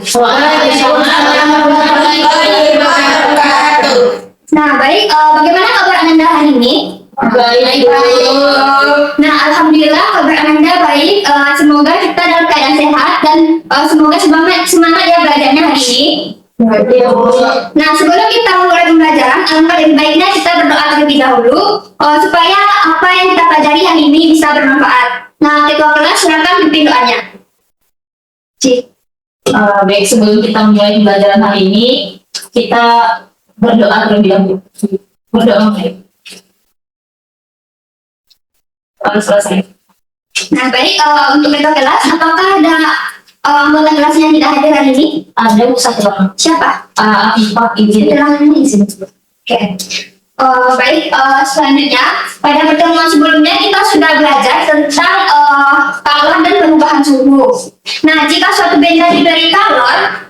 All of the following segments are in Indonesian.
Waalaikumsalam warahmatullahi wabarakatuh. Nah, baik, bagaimana kabar Ananda hari ini? Baik, Nah, alhamdulillah kabar Ananda baik. Semoga kita dalam keadaan sehat dan semoga semangat ya belajarnya hari ini. Nah, sebelum kita mulai pembelajaran, alangkah lebih baiknya kita berdoa terlebih dahulu supaya apa yang kita pelajari hari ini bisa bermanfaat. Nah, ketua kelas silakan pimpin doanya. Baik, sebelum kita mulai pembelajaran hari ini, kita berdoa terlebih dahulu. Berdoa, baik. Harus selesai. Nah, baik, untuk ketua kelas, apakah ada anggota kelas yang tidak hadir hari ini? Ada satu orang. Siapa? Afifah izin. Keterangannya di sini. Oke. Baik, selanjutnya pada pertemuan sebelumnya kita sudah belajar tentang kalor dan perubahan suhu. Nah, jika suatu benda diberi kalor,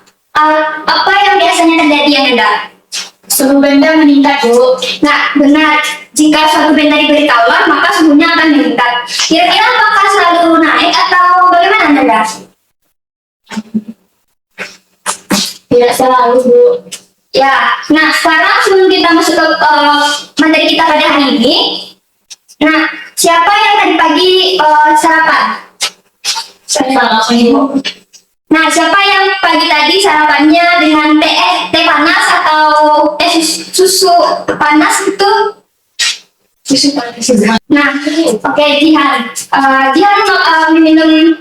apa yang biasanya terjadi Ananda? Suhu benda meningkat, Bu. Nah, benar. Jika suatu benda diberi kalor, maka suhunya akan meningkat. Kira-kira apakah selalu naik atau bagaimana Ananda? Tidak selalu, Bu. Ya, nah sekarang sebelum kita masuk ke materi kita pada hari ini, nah siapa yang tadi pagi sarapan? Sarapan, Bu. Nah, siapa yang pagi tadi sarapannya dengan teh panas atau susu panas itu? Susu panas. Nah, oke, Jihan. Jihan minum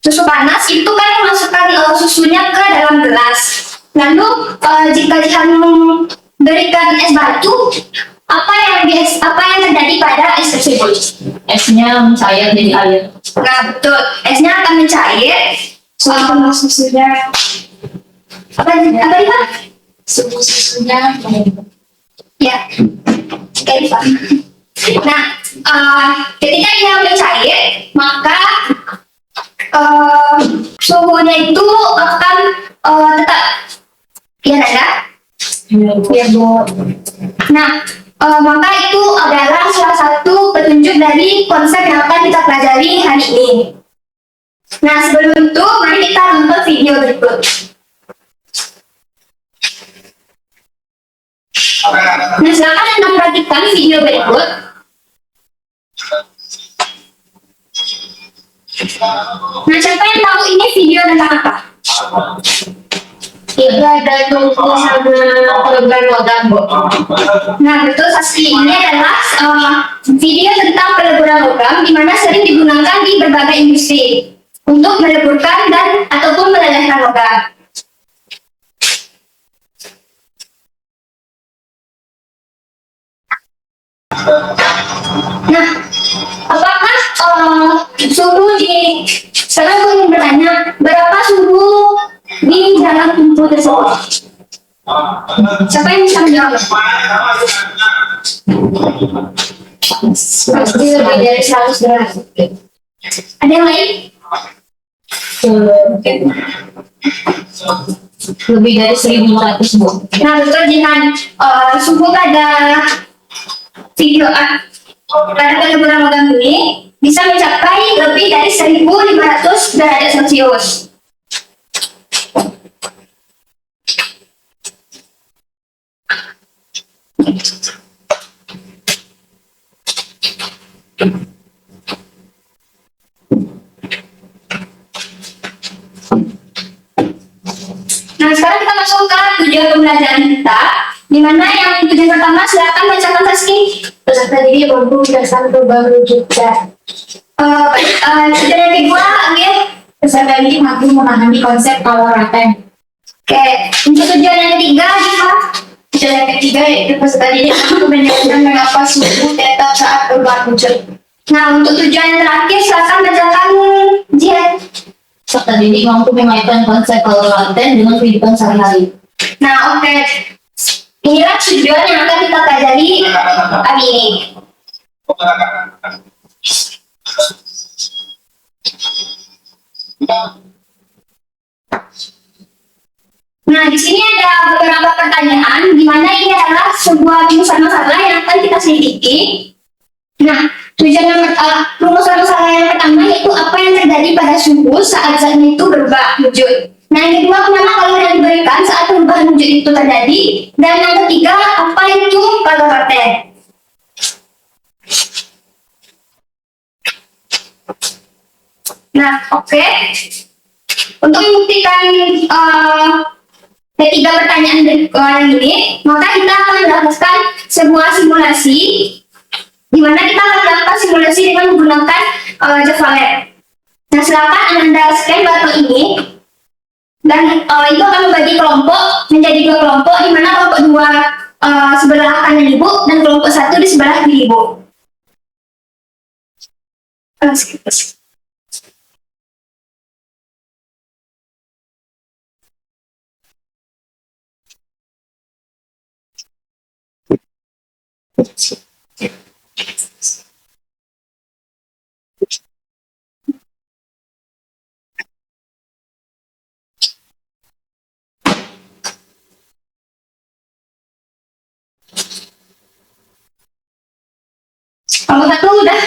susu panas itu kan memasukkan susunya ke dalam gelas. Lalu jika Jihan memberikan es batu, apa yang terjadi pada es tersebut? Esnya mencair jadi air. Nah, betul. Esnya akan mencair. Susunya apa Pak? Susunya Ya, kayak Pak. Nah, ketika dia mencair, maka suhunya itu akan tetap. Ya, Nanda? ya, Bu. Nah, maka itu adalah salah satu petunjuk dari konsep yang akan kita pelajari hari ini. Nah, sebelum itu, mari kita nonton video berikut. Nah, silakan Anda perhatikan video berikut. Nah, siapa yang tahu ini video tentang apa? Tiga dan sama program logam, Bu. Nah, betul, Sasti. Ini adalah video tentang peleburan logam di mana sering digunakan di berbagai industri untuk meleburkan dan ataupun melelehkan logam. Nah, apakah suhu di sekarang aku ingin bertanya berapa suhu di dalam tubuh tersebut? Siapa yang bisa menjawab? Pasti lebih dari 100 derajat. Ada yang lain? Lebih dari 1.500, Bu. Nah, betul, Jihan. Suhu pada video pada peleburan logam ini bisa mencapai lebih dari 1.500 derajat Celcius. Nah, sekarang kita masuk ke tujuan pembelajaran kita, di mana yang tujuan pertama silakan bacakan Saski. Peserta didik mampu berdasarkan perubahan wujudnya. Tujuan yang kedua, Agil. Peserta didik mampu memahami konsep kalor laten. Oke, untuk tujuan yang ketiga, Diva. Tujuan yang ketiga yaitu peserta didik mampu menjelaskan mengapa suhu tetap saat perubahan wujud. Nah, untuk tujuan yang terakhir, silakan bacakan Jihan. Peserta didik mampu mengaitkan konsep kalor laten dengan kehidupan sehari-hari. Nah, oke. Inilah tujuan yang akan kita pelajari hari ini. Nah, di sini ada beberapa pertanyaan, di mana ini adalah sebuah rumusan masalah yang akan kita selidiki. Nah, rumusan masalah yang pertama yaitu apa yang terjadi pada suhu saat zat itu berubah wujud. Nah, yang kedua, kenapa kalau yang diberikan saat perubahan wujud itu terjadi? Dan yang ketiga, apa itu kagak. Nah, oke. Untuk membuktikan ketiga pertanyaan yang ini, maka kita akan melakukan sebuah simulasi, di mana kita akan melakukan simulasi dengan menggunakan Java Lab. Nah, silakan Anda scan button ini, dan itu akan membagi kelompok menjadi dua kelompok, di mana kelompok dua sebelah kanan ibu dan kelompok satu di sebelah kiri ibu. Kelompok satu udah.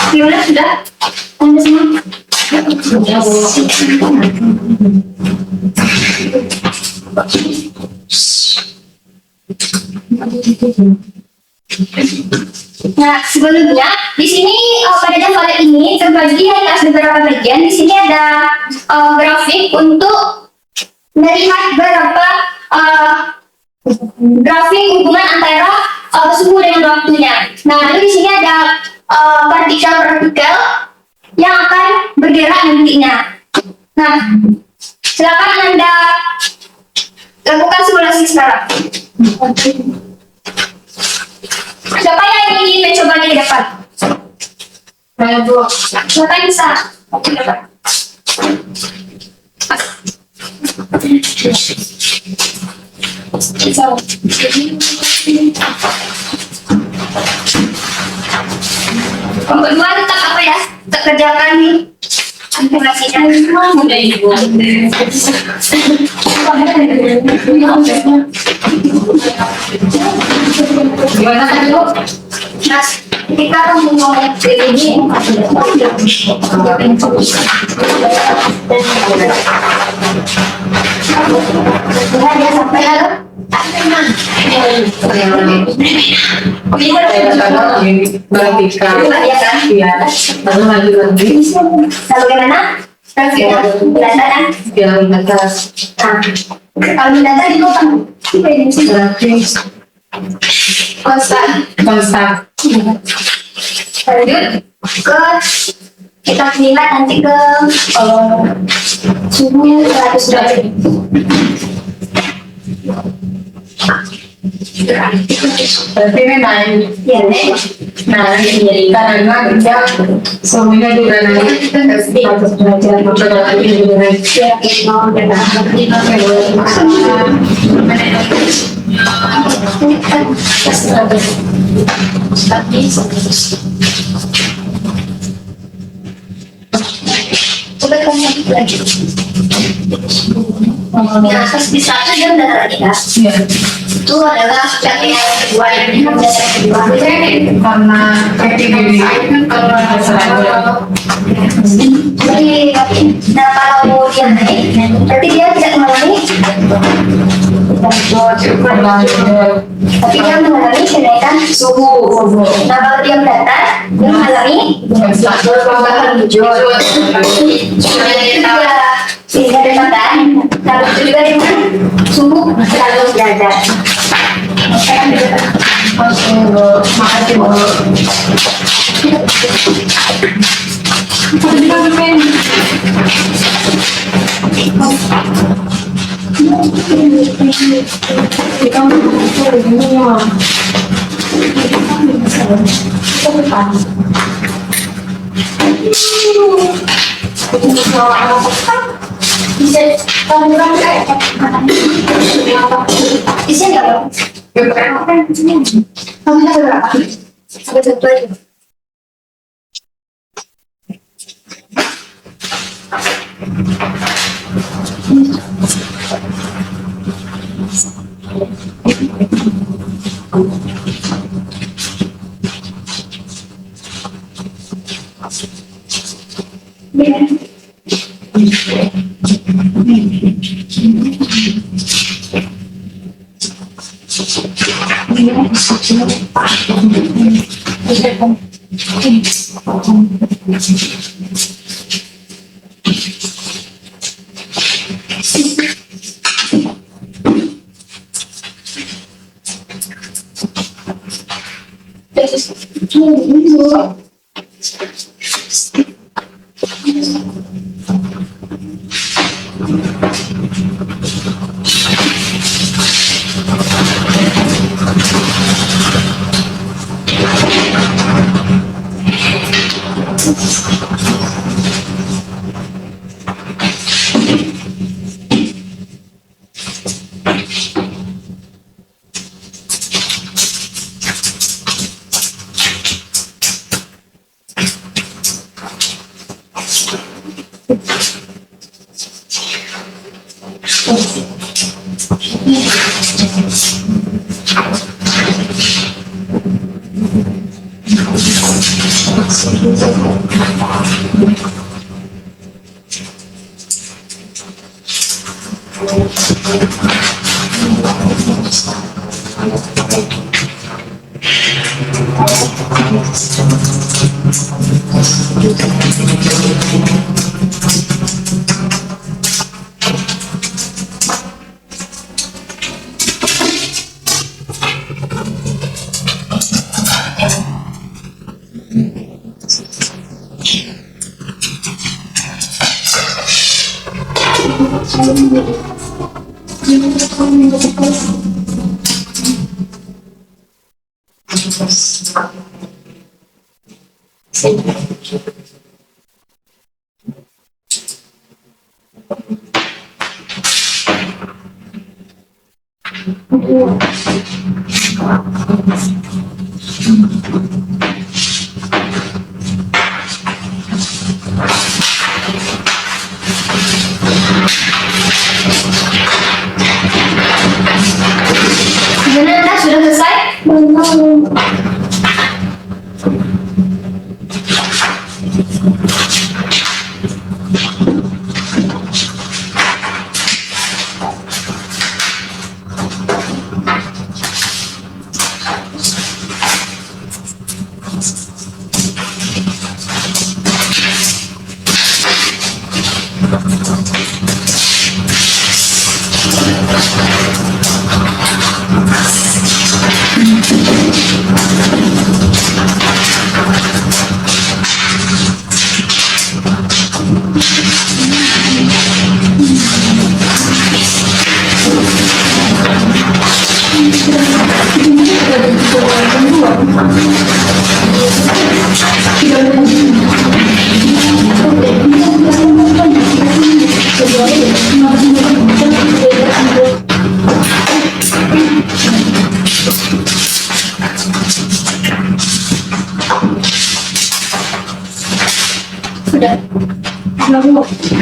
Gimana sudah? Anda semua? Nah, sebelumnya di sini pada Java Lab ini terbagi atas beberapa bagian. Di sini ada grafik untuk melihat berapa grafik hubungan antara suhu dengan waktunya. Nah, lalu di sini ada partikel-partikel yang akan bergerak nantinya. Nah, silakan Anda lakukan simulasi sekarang. Siapa yang ingin mencobanya di depan? Saya Bu. Siapa yang bisa? Oke, depan. Kelompok dua tetap apa ya? Tetap kerjakan simulasinya. Udah Ibu. Gimana tadi Bu? Mas, kita mau ini dia sampai lalu. Iya. Lalu lanjut lagi. Lalu gimana? Kelihatan? Kalau data di kota Gratis. konstan. Lanjut ke kita lihat nanti ke suhu 100 derajat. Berarti ini naik. Ya, nih. Karena kita suhunya juga naik. 100 derajat. Matahari juga naik. Udah kamu lagi. Di atas bisa aja udah tadi ya. Iya. Itu adalah yang kedua ini yang kedua. Karena ini kan kalau ada serangga. Jadi, nah kalau dia naik, berarti dia tidak mengalami tapi dia mengalami kenaikan suhu. Nah kalau dia mendatar, dia mengalami perubahan wujud. Sehingga dikatakan kalau itu juga dengan suhu selalu derajat. Makasih Bu. Bisa kamu kayak isinya nggak berapa? Kamu bisa berapa? Sampai satu aja. Gimana Nanda, sudah selesai? Belum. Sudah.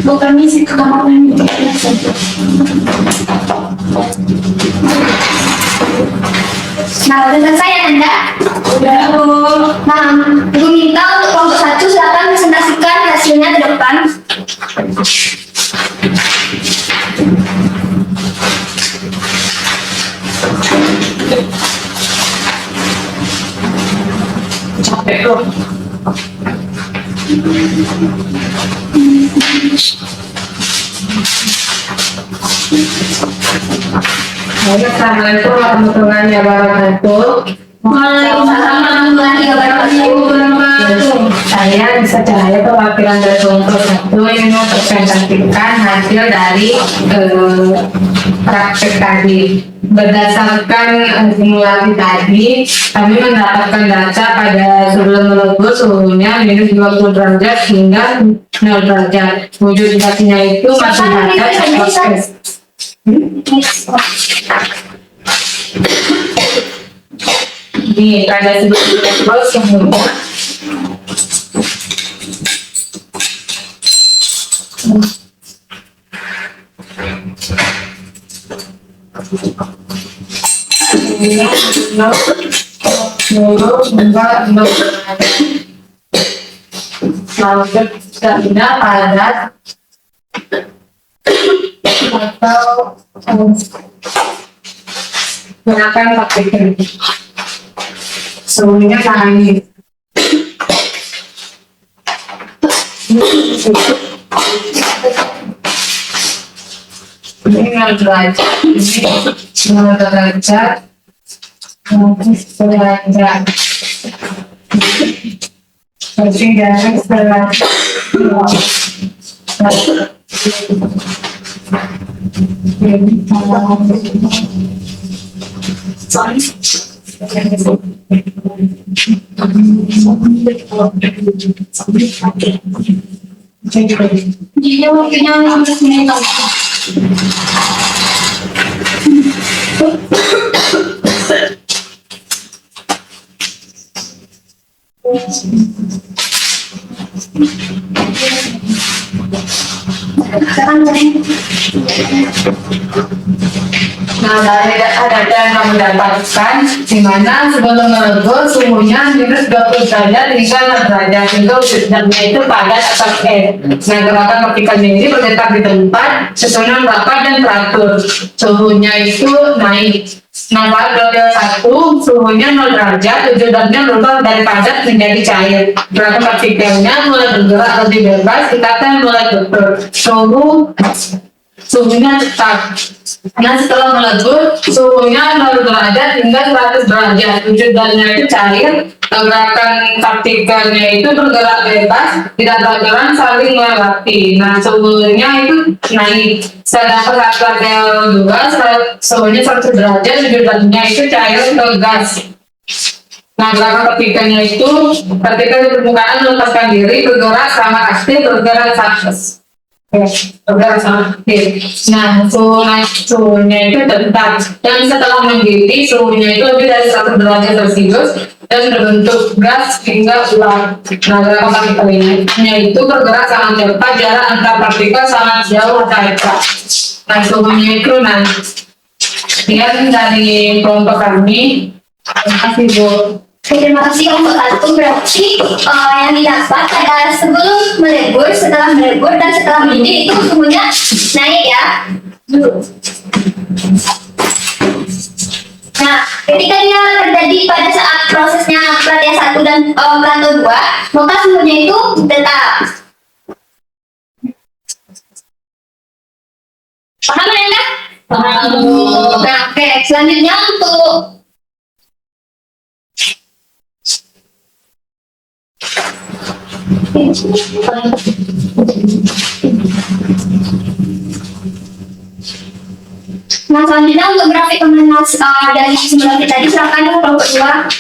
Mau kami sih ke kamar mandi. Nah, udah selesai ya Nanda? Udah, Bu. Nah, Ibu minta untuk kelompok 1 silakan presentasikan hasilnya ke depan. Capek loh. Assalamualaikum warahmatullahi wabarakatuh. Waalaikumsalam warahmatullahi wabarakatuh. Saya bisa cahaya perwakilan dari kelompok 1 yang mempresentasikan hasil dari praktek tadi. Berdasarkan simulasi tadi, kami mendapatkan data pada sebelum melebur suhunya minus 20 derajat hingga 0 derajat. Wujud dasinya itu masih ada proses. Ini pada sebelum melebur suhunya. Lalu tidak padat atau gunakan partikel. Suhunya naik. Ini 0 derajat, ini 0 derajat, derajat. Berarti dari derajat. Jadi waktunya 15 menit lagi. Nah, dari data yang kamu dapatkan, di mana sebelum melebur suhunya minus 20 derajat hingga 6 derajat, sehingga wujudnya itu padat atau air. Nah, gerakan partikelnya ini bergerak di tempat sesuai dengan rapat dan teratur. Suhunya itu naik. Nah, pada level 1, suhunya 0 derajat, wujudnya berubah dari padat menjadi cair. Gerakan partikelnya mulai bergerak lebih bebas, ikatan mulai bergerak. Suhunya tetap. Nah, setelah melebur, suhunya 0 derajat hingga 100 derajat. Wujudannya itu cair, gerakan partikelnya itu bergerak bebas, tidak bergerak saling melewati. Nah, suhunya itu naik. Sedangkan saat level 2, suhunya 100 derajat, wujudannya itu cair ke gas. Nah, gerakan partikelnya itu, partikel di permukaan melepaskan diri, bergerak sama aktif, bergerak sama bergerak sama aktif. Nah, suhunya itu tetap. Dan setelah mendidih, suhunya itu lebih dari 100 derajat Celcius dan berbentuk gas hingga ular. Nah, gerakan partikelnya itu bergerak sangat cepat, jarak antar partikel sangat jauh atau dekat. Nah, suhunya itu naik. Sekian dari kelompok kami. Terima kasih, Bu. Terima kasih untuk satu. Berarti yang didapat pada sebelum melebur, setelah melebur, dan setelah mendidih itu suhunya naik ya. Nah, ketika dia terjadi pada saat prosesnya platea 1 dan plato 2, maka suhunya itu tetap. Paham ya, Anda? Paham. Nah, oke. Selanjutnya untuk nah, selanjutnya untuk grafik pemanas dari sebelum kita tadi, silakan kelompok 2.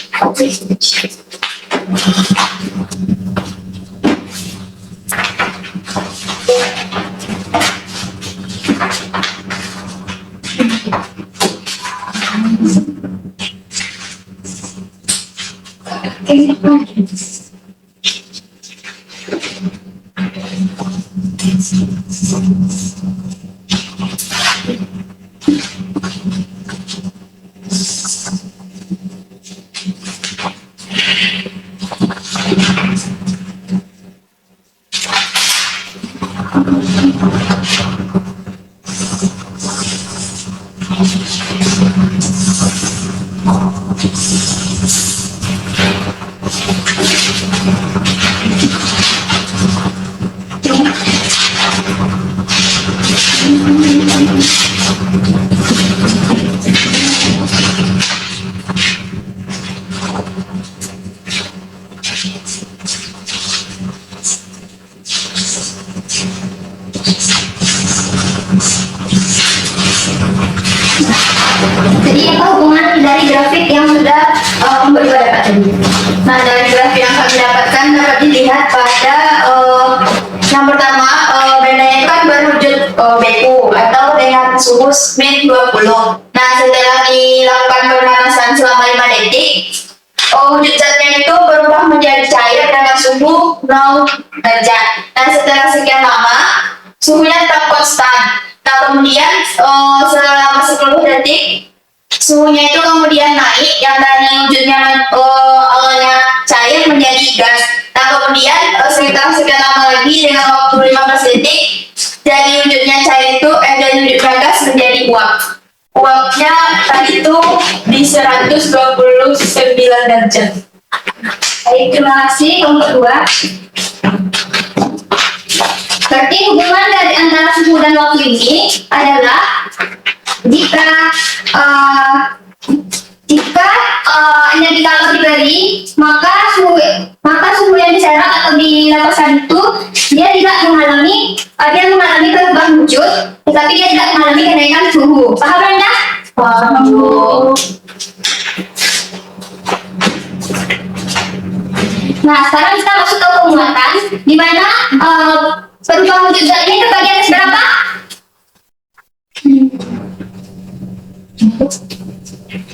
Jadi apa hubungan dari grafik yang sudah berdua dapat tadi? Nah, dari grafik yang kami dapatkan dapat dilihat pada yang pertama, bendanya itu kan berwujud beku atau dengan suhu min 20. Nah, setelah dilakukan pemanasan selama 5 detik, wujud zatnya itu berubah menjadi cair dengan suhu 0 derajat. Nah, setelah sekian lama, suhunya tetap konstan. Nah, kemudian selama 10 detik Suhunya itu kemudian naik, yang dari wujudnya awalnya cair menjadi gas. Nah kemudian sekitar sekian lama lagi dengan waktu 15 detik, dari wujudnya cair itu dari wujud gas menjadi uap. Uapnya tadi itu di 129 derajat. Baik, terima kasih. Kelompok 2. Berarti hubungan dari antara suhu dan waktu ini adalah jika energi kalor diberi, maka suhu yang diserap atau dilepaskan itu dia mengalami perubahan wujud, tetapi dia tidak mengalami kenaikan suhu. Paham Anda? Paham. Nah, sekarang kita masuk ke penguatan, di mana perubahan wujud zat ini terbagi atas berapa?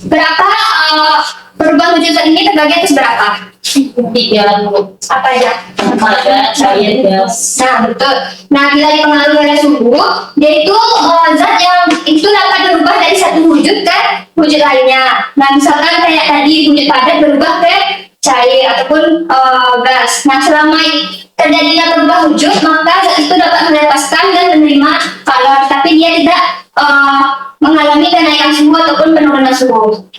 Berapa perubahan wujud zat ini terbagi atas berapa? 3. Apa aja? Ada cair, gas. Nah, betul. Nah, bila dipengaruhi oleh suhu, yaitu zat yang itu dapat berubah dari satu wujud ke wujud lainnya. Nah, misalkan kayak tadi wujud padat berubah ke cair ataupun gas. Nah, selama terjadinya perubahan wujud, maka zat itu dapat melepaskan dan menerima kalor, tapi dia tidak mengalami kenaikan suhu ataupun penurunan suhu.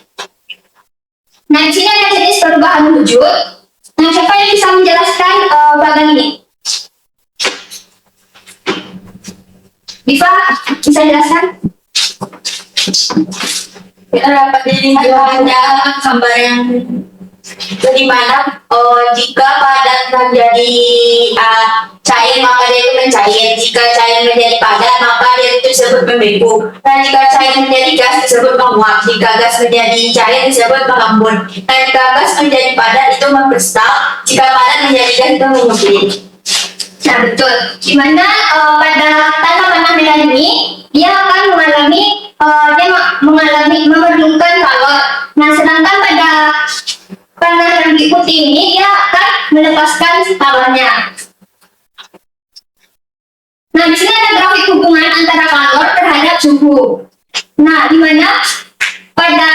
Nah, di sini ada jenis perubahan wujud. Nah, siapa yang bisa menjelaskan bagian ini? Bisa jelaskan? Kita dapat dilihat ada gambar yang di mana jika padat menjadi cair maka dia itu mencair, jika cair menjadi padat maka dia itu disebut membeku, dan jika cair menjadi gas disebut menguap, jika gas menjadi cair disebut mengembun, dan jika gas menjadi padat itu mengkristal, jika padat menjadi gas itu mengembun. Nah, betul. Di mana pada tanah merah ini dia akan memerlukan kalor. Nah, sedangkan pada tanah yang putih ini dia akan melepaskan kalornya. Nah, di sini ada grafik hubungan antara kalor terhadap suhu. Nah, di mana pada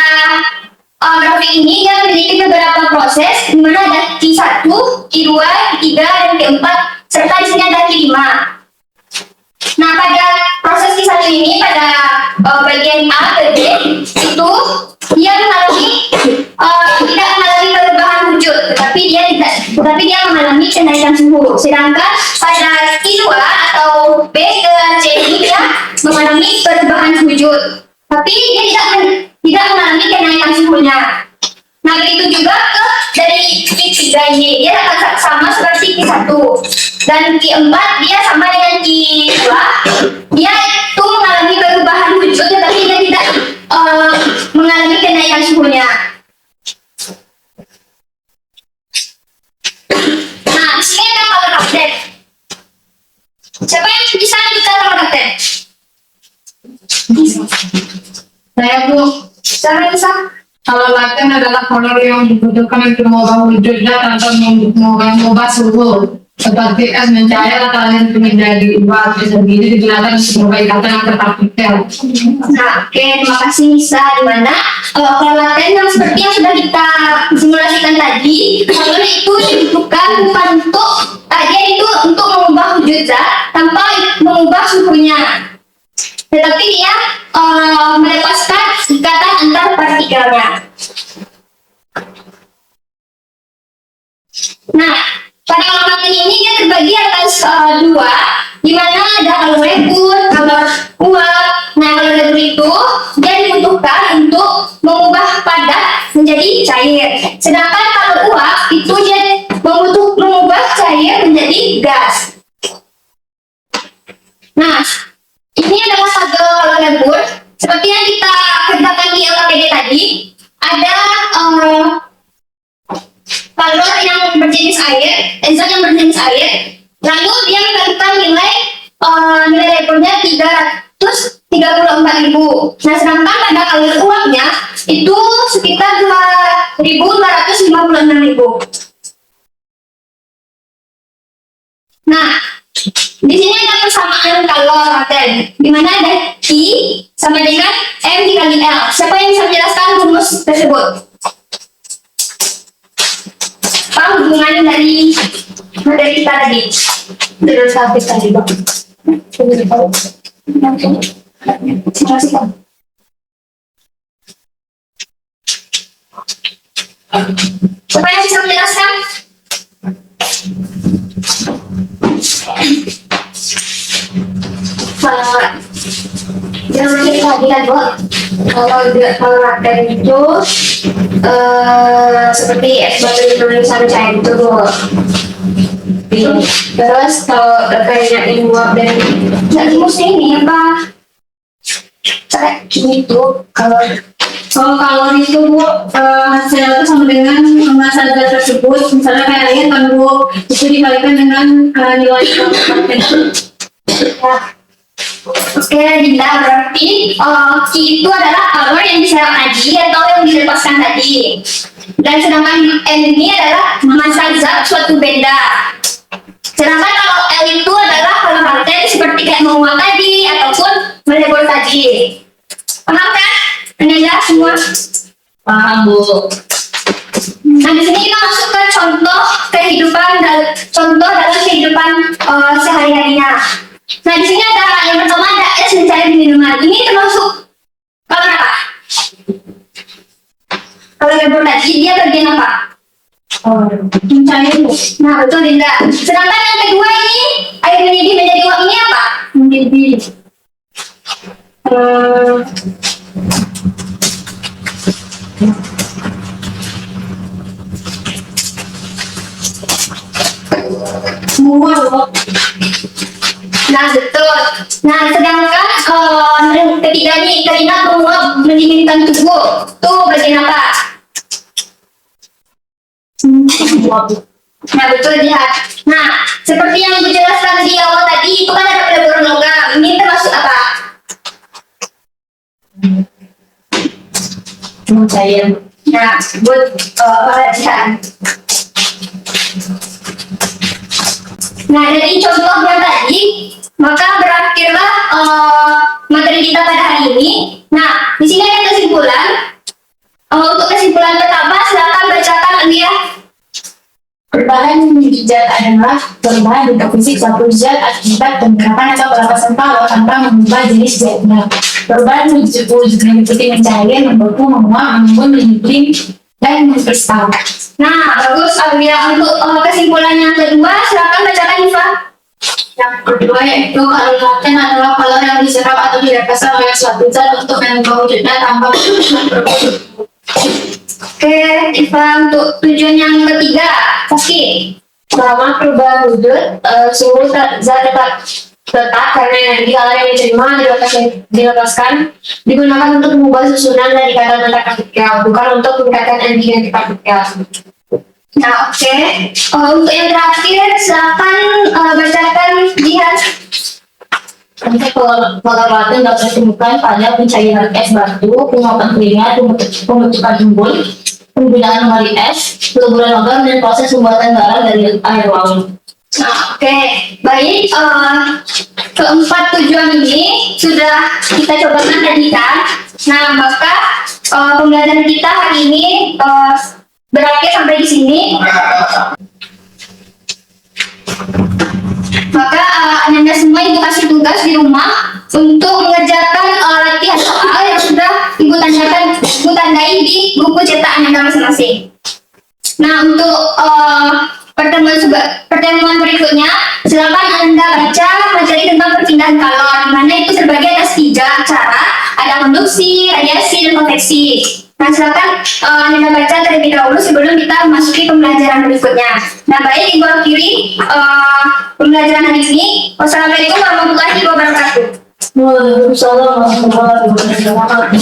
grafik ini dia memiliki beberapa proses, di mana ada Q1, Q2, Q3, dan Q4, serta di sini ada Q5. Nah, pada proses Q1 ini pada bagian A ke D itu dia tidak mengalami perubahan wujud, tetapi dia mengalami kenaikan suhu. Sedangkan pada Q2 atau B ke C ini dia mengalami perubahan wujud, tapi dia tidak mengalami kenaikan suhunya. Nah, begitu juga dari Q3 ini dia akan sama seperti Q1, dan Q4 dia sama dengan Q2, dia itu mengalami perubahan wujud tetapi dia tidak mengalami kenaikan suhunya. Nah, di sini ada color update. Siapa yang bisa menunjukkan color update? Saya, Bu. Siapa yang bisa? Kalau laten adalah kolor yang dibutuhkan untuk mengubah wujudnya tanpa mengubah suhu. Seperti es mencair atau air menjadi uap. Sendiri digunakan untuk mengubah ikatan yang tetap detail. Nah, oke, terima kasih Nisa. Di mana kalau laten yang seperti yang sudah kita simulasikan tadi, kalor itu dibutuhkan bukan untuk dia itu untuk mengubah wujud zat tanpa mengubah suhunya, tetapi dia melepaskan ikatan antar partikelnya. Nah, pada kalor ini dia terbagi atas dua, di mana ada kalor lebur, kalor uap. Nah, kalor lebur itu dia dibutuhkan untuk mengubah padat menjadi cair, sedangkan kalor uap itu dia mengubah cair menjadi gas. Nah, ini adalah satu kalor lebur. Seperti yang kita kerjakan di LKPD tadi, ada kalor yang berjenis air, zat yang berjenis air, lalu dia menentukan nilai leburnya 334.000. Nah, sedangkan pada kalor uapnya itu sekitar 2.256.000. Nah, di sini ada persamaan kalor, Raden. Di mana ada I sama dengan M dikali L. Siapa yang bisa menjelaskan rumus tersebut? Apa hubungan dari materi kita tadi? Terus habis tadi, Bang. Siapa yang bisa menjelaskan? Yang kita tadi kan, Bu, kalau Raden itu seperti eksploitasi penulisan cair itu, Bu. Terus kalau terkait uap dan nggak rumusnya ini apa? Kayak gitu kalau Kalau itu Bu, hasil itu sama dengan massa zat tersebut. Misalnya kayak kan Bu, itu dikalikan dengan nilai komponen. Oke, Dinda, berarti Q itu adalah kalor yang diserap tadi atau yang dilepaskan tadi. Dan sedangkan N ini adalah massa zat suatu benda. Sedangkan kalau L itu adalah kalorifer seperti kayak menguap tadi ataupun melebur tadi. Paham kan? Anda semua? Paham, Bu. Nah, di sini kita masuk ke contoh dalam kehidupan sehari-harinya. Nah, di sini ada yang pertama ada es mencair di minuman. Ini termasuk kalor apa? Kalau lebur tadi dia bagian apa? Mencair Bu. Nah, betul Dinda. Sedangkan yang kedua ini air mendidih menjadi uap ini apa? Mendidih. Menguap Bu. Nah, betul. Nah, sedangkan yang ketiga nih Karina menguap mendinginkan tubuh. Tuh bagian apa? Nah, betul lihat. Nah, seperti yang dijelaskan di awal tadi, itu kan ada peleburan logam. Ini termasuk apa? Mencair. Nah, buat perhatian. Nah, dari contoh yang tadi, maka berakhirlah materi kita pada hari ini. Nah, di sini ada kesimpulan. Untuk kesimpulan pertama, silakan bacakan Alia. Perubahan zat adalah perubahan bentuk fisik suatu zat akibat penerapan atau pelepasan power tanpa mengubah jenis zatnya. Perubahan wujud meliputi mencair, membeku, menguap, mengembun, melimping, dan mengkristal. Nah, bagus Alia. Untuk kesimpulan yang kedua, silakan bacakan Iva. Yang kedua yaitu kalor laten adalah kalor yang diserap atau dilepaskan oleh suatu zat untuk mengubah wujudnya tanpa berubah. Oke, Iva, untuk tujuan yang ketiga, Saski. Selama perubahan wujud, suhu zat tetap karena energi kalor yang diterima dilepaskan digunakan untuk mengubah susunan dari ikatan antar partikel, bukan untuk meningkatkan energi antar partikel. Nah, oke. Untuk yang terakhir, silakan bacakan Jihan. Untuk kalor laten dapat ditemukan pada pencairan es batu, penguapan keringat, pembentukan embun, penggunaan memori es, peleburan logam, dan proses pembuatan garam dari air laut. Nah, oke. Baik, keempat tujuan ini sudah kita cobakan tadi kan. Nah, maka pembelajaran kita hari ini berakhir sampai di sini. Maka Anda semua Ibu kasih tugas di rumah untuk mengerjakan latihan soal yang sudah Ibu tandai di buku cetakan Anda masing-masing. Nah, untuk pertemuan berikutnya, silakan Anda baca materi tentang perpindahan kalor, di mana itu terbagi atas 3 cara, ada konduksi, radiasi, dan konveksi. Nah, silakan Anda baca terlebih dahulu sebelum kita memasuki pembelajaran berikutnya. Nah, baik, Ibu akhiri pembelajaran hari ini. Wassalamualaikum warahmatullahi wabarakatuh. Waalaikumsalam warahmatullahi wabarakatuh.